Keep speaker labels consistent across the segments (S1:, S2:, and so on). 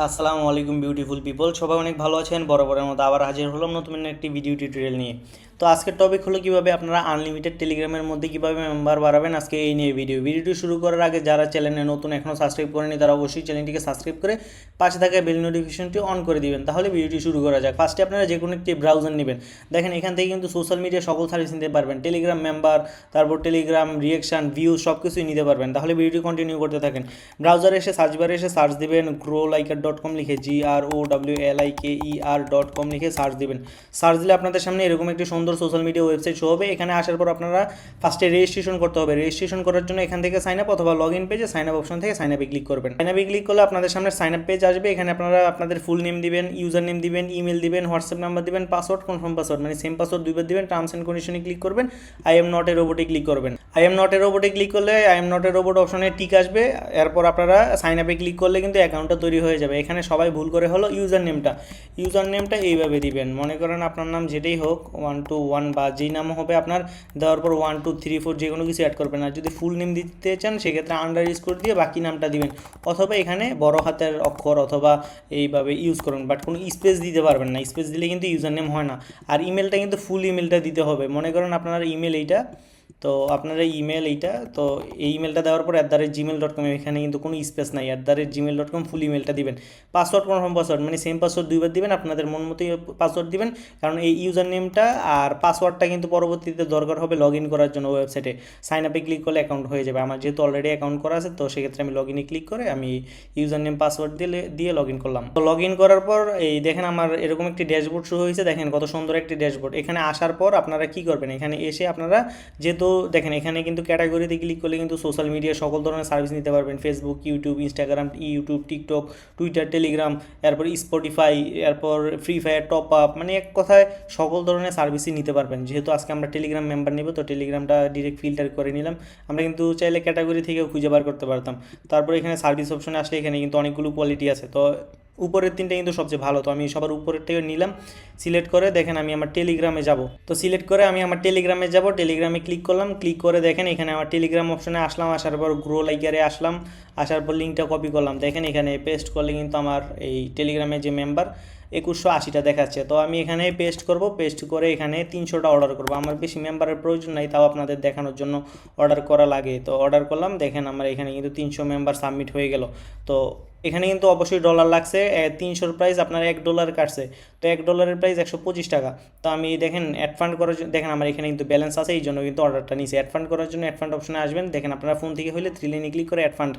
S1: আসসালামু আলাইকুম beautiful people, সবাই অনেক ভালো আছেন। বরাবরের মতো আবার হাজির হলাম নতুন একটি ভিডিও টিউটোরিয়াল নিয়ে। তো আজকের টপিক হলো কিভাবে আপনারা আনলিমিটেড টেলিগ্রামের মধ্যে কিভাবে মেম্বার বাড়াবেন। আজকে এই নিয়ে ভিডিওটি শুরু করার আগে যারা চ্যানেলে নতুন এখনও সাবস্ক্রাইব করেনি তারা অবশ্যই চ্যানেলটিকে সাবস্ক্রাইব করে পাশে থাকা বেল নোটিফিকেশনটি অন করে দিবেন। তাহলে ভিডিওটি শুরু করা যাক। ফার্স্টে আপনারা যে কোনো একটি ব্রাউজার নেবেন। দেখেন এখান থেকে কিন্তু সোশ্যাল মিডিয়া সকল সার্ভিস নিতে পারবেন, টেলিগ্রাম মেম্বার, তারপর টেলিগ্রাম রিয়েকশান, ভিউজ সব কিছুই নিতে পারবেন। তাহলে ভিডিওটি কন্টিনিউ করতে থাকেন। ব্রাউজারে এসে সার্চ বারে এসে সার্চ দিবেন growliker.com লিখে growliker.com লিখে সার্চ দিবেন। সার্চ দিলে আপনাদের সামনে এরকম একটি সুন্দর সোশ্যাল মিডিয়া ওয়েবসাইট শো হবে। এখানে আসার পর আপনারা ফার্স্টে রেজিস্ট্রেশন করতে হবে। রেজিস্ট্রেশন করার জন্য এখান থেকে সাইন আপ অথবা লগ ইন পেজে সাইন আপ অপশন থেকে সাইন আপে ক্লিক করবেন। সাইন আপে ক্লিক করলে আপনাদের সামনে সাইন আপ পেজ আসবে। এখানে আপনারা আপনাদের ফুল নেম দিবেন, ইউজার নেম দিবেন, ইমেল দিবেন, হোয়াটসঅ্যাপ নাম্বার দিবেন, পাসওয়ার্ড কনফার্ম পাসওয়ার্ড মানে সেম পাসওয়ার্ড দুইবার দিবেন। টার্মস অ্যান্ড কন্ডিশনে ক্লিক করবেন। আই এম নট এ রোবটে ক্লিক করবেন। আই এম নট এ রোবটে ক্লিক করলে I am not a robot অপশনে টিক আসবে। এরপর আপনারা সাইন আপে ক্লিক করলে কিন্তু অ্যাকাউন্টটা তৈরি হয়ে যাবে। এখানে সবাই ভুল করে হলো ইউজার নেমটা এইভাবে দিবেন। মনে করেন আপনার নাম যেটাই হোক 121 বা যেই নাম হবে আপনার দেওয়ার পর 1234 যে কোনো কিছু অ্যাড করবেন। আর যদি ফুল নেম দিতে চান সেক্ষেত্রে আন্ডার স্কোর দিয়ে বাকি নামটা দিবেন, অথবা এখানে বড় হাতের অক্ষর অথবা এইভাবে ইউজ করুন। বাট কোনো স্পেস দিতে পারবেন না, স্পেস দিলে কিন্তু ইউজার নেম হয় না। আর ইমেলটা কিন্তু ফুল ইমেলটা দিতে হবে। মনে করেন আপনার ইমেল এইটা, তো আপনার ইমেল এইটা, তো এই ইমেলটা দেওয়ার পর @gmail.com, এখানে কিন্তু কোনো স্পেস নাই, @gmail.com ফুল ইমেলটা দিবেন। পাসওয়ার্ড কনফার্ম পাসওয়ার্ড মানে সেম পাসওয়ার্ড দুইবার দিবেন, আপনাদের মন মতোই পাসওয়ার্ড দিবেন। কারণ এই ইউজার নেমটা আর পাসওয়ার্ডটা কিন্তু পরবর্তীতে দরকার হবে লগ ইন করার জন্য ওয়েবসাইটে। সাইন আপে ক্লিক করলে অ্যাকাউন্ট হয়ে যাবে। আমার যেহেতু অলরেডি অ্যাকাউন্ট করা আছে, তো সেক্ষেত্রে আমি লগ ইনে ক্লিক করে আমি ইউজার নেম পাসওয়ার্ড দিয়ে লগ ইন করলাম। তো লগ ইন করার পর এই দেখেন আমার এরকম একটি ড্যাশবোর্ড শুরু হয়েছে। দেখেন কত সুন্দর একটি ড্যাশবোর্ড। এখানে আসার পর আপনারা কি করবেন, এখানে এসে আপনারা যেহেতু দেখেন এখানে কিন্তু ক্যাটাগরিতে ক্লিক করলে কিন্তু সোশ্যাল মিডিয়া সকল ধরনের সার্ভিস নিতে পারবেন। Facebook, YouTube, Instagram, TikTok, Twitter, Telegram, এরপর স্পটিফাই, এরপর ফ্রি ফায়ার, টপ আপ, মানে এক কথায় সকল ধরনের সার্ভিসই নিতে পারবেন। যেহেতু আজকে আমরা টেলিগ্রাম মেম্বার নেব, তো টেলিগ্রামটা ডিরেক্ট ফিল্টার করে নিলাম। আমরা কিন্তু চাইলে ক্যাটাগরি থেকেও খুঁজে বার করতে পারতাম। তারপর এখানে সার্ভিস অপশনে আসলে এখানে কিন্তু অনেকগুলো কোয়ালিটি আছে। তো উপরের তিনটা কিন্তু সবচেয়ে ভালো, তো আমি সবার উপরের থেকে নিলাম। সিলেক্ট করে দেখেন আমি আমার টেলিগ্রামে যাব। তো সিলেক্ট করে আমি আমার টেলিগ্রামে যাব। টেলিগ্রামে ক্লিক করলাম। ক্লিক করে দেখেন এখানে আমার টেলিগ্রাম অপশনে আসলাম। আসার পর গ্রো লাইকারে আসলাম। আসার পর লিঙ্কটা কপি করলাম। দেখেন এখানে পেস্ট করলে কিন্তু আমার এই টেলিগ্রামে যে মেম্বার 2180টা দেখাচ্ছে। তো আমি এখানে পেস্ট করব। পেস্ট করে এখানে 300টা অর্ডার করব। আমার বেশি মেম্বারের প্রয়োজন নাই, তাও আপনাদের দেখানোর জন্য অর্ডার করা লাগে। তো অর্ডার করলাম। দেখেন আমার এখানে কিন্তু 300 মেম্বার সাবমিট হয়ে গেল। তো এখানে কিন্তু অবশ্যই ডলার লাগছে। 300-র প্রাইস আপনার $1 কাটছে। তো $1-এর প্রাইস 125 টাকা। তো আমি দেখেন অ্যাড ফান্ড করার জন্য দেখেন আমার এখানে কিন্তু ব্যালেন্স আছে, এই জন্য কিন্তু অর্ডারটা নিয়েছি। অ্যাড ফান্ড করার জন্য অ্যাড ফান্ড অপশনে আসবেন। দেখেন আপনারা ফোন থেকে হলে 3 লাইনে ক্লিক করে অ্যাড ফান্ড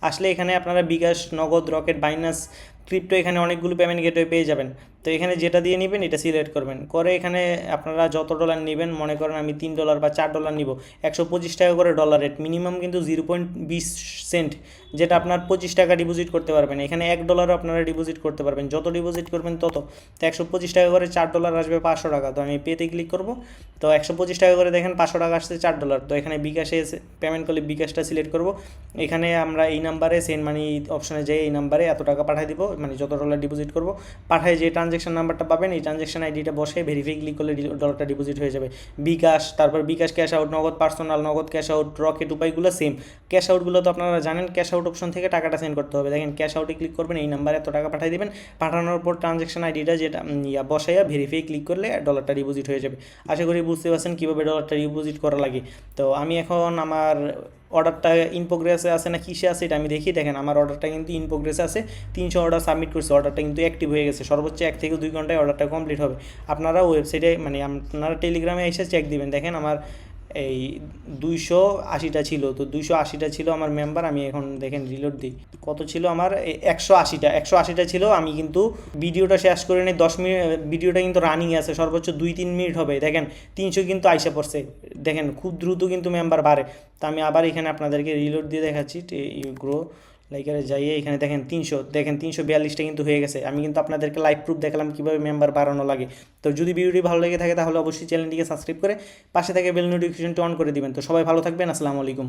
S1: আসলে এখানে আপনারা বিকাশ, নগদ, রকেট, বাইনান্স, ক্রিপ্টো, এখানে অনেকগুলো পেমেন্ট গেটওয়ে পেয়ে যাবেন। তো এখানে যেটা দিয়ে নেবেন এটা সিলেক্ট করবেন। করে এখানে আপনারা যত ডলার নেবেন, মনে করেন আমি $3 বা $4 নিব, 125 টাকা করে ডলার রেট। মিনিমাম কিন্তু 0.20 সেন্ট, যেটা আপনার 25 টাকা ডিপোজিট করতে পারবেন। এখানে $1 আপনারা ডিপোজিট করতে পারবেন, যত ডিপোজিট করবেন তত। তো 125 টাকা করে $4 আসবে 500 টাকা। তো আমি পেতে ক্লিক করব। তো 125 টাকা করে দেখেন 500 টাকা আসছে $4। তো এখানে বিকাশে পেমেন্ট করলে বিকাশটা সিলেক্ট করব। এখানে আমরা এই নাম্বারে সেন্ড মানি অপশনে যাই, এই নাম্বারে এত টাকা পাঠিয়ে দিব, মানে যত ডলার ডিপোজিট করব পাঠায় যে ট্রানজ্যাকশন নাম্বারটা পাবেন এই ট্রানজ্যাকশন আইডিটা বসে ভেরিফাই ক্লিক করলে ডলারটা ডিপোজিট হয়ে যাবে। বিকাশ, তারপর বিকাশ ক্যাশ আউট, নগদ পার্সোনাল, নগদ ক্যাশ আউট, রকেট, উপায়গুলো সেম। ক্যাশ আউটগুলো তো আপনারা জানেন, ক্যাশ আউট অপশন থেকে টাকাটা সেন্ড করতে হবে। দেখেন ক্যাশ আউটে ক্লিক করবেন, এই নাম্বারে এত টাকা পাঠিয়ে দেবেন। পাঠানোর পর ট্রানজ্যাকশন আইডিটা যেটা বসাইয়া ভেরিফাই ক্লিক করলে ডলারটা ডিপোজিট হয়ে যাবে। আশা করি বুঝতে পারছেন কীভাবে ডলারটা ডিপোজিট করা লাগে। তো আমি এখন আমার অর্ডারটা ইন প্রোগ্রেসে আছে না কিসে আছে এটা আমি দেখি। দেখেন আমার অর্ডারটা কিন্তু ইন প্রোগ্রেসে আছে। 300 অর্ডার সাবমিট করছে, অর্ডারটা কিন্তু অ্যাক্টিভ হয়ে গেছে। সর্বোচ্চ 1 থেকে 2 ঘন্টায় অর্ডারটা কমপ্লিট হবে। আপনারা ওয়েবসাইটে মানে আপনারা টেলিগ্রামে এসে চেক দিবেন। দেখেন আমার এই 280টা ছিল, তো 280টা ছিল আমার মেম্বার। আমি এখন দেখেন রিলোড দিই, কত ছিল আমার 180টা ছিল। আমি কিন্তু ভিডিওটা শেষ করে নিই 10 মিনিট, ভিডিওটা কিন্তু রানিং আছে, সর্বোচ্চ 2-3 মিনিট হবে। দেখেন 300 কিন্তু আইসা পড়ছে। দেখেন খুব দ্রুত কিন্তু মেম্বার বাড়ে। তো আমি আবার এখানে আপনাদেরকে রিলোড দিয়ে দেখাচ্ছি। গ্রো লাইকারে যাইয়ে এখানে দেখেন 300, দেখেন 342টা কিন্তু হয়ে গেছে। আমি কিন্তু আপনাদেরকে লাইভ প্রুফ দেখালাম কীভাবে মেম্বার বাড়ানো লাগে। তো যদি ভিডিওটি ভালো লেগে থাকে তাহলে অবশ্যই চ্যানেলটিকে সাবস্ক্রাইব করে পাশে থেকে বেল নোটিফিকেশনটি অন করে দিবেন। তো সবাই ভালো থাকবেন। আসসালামু আলাইকুম।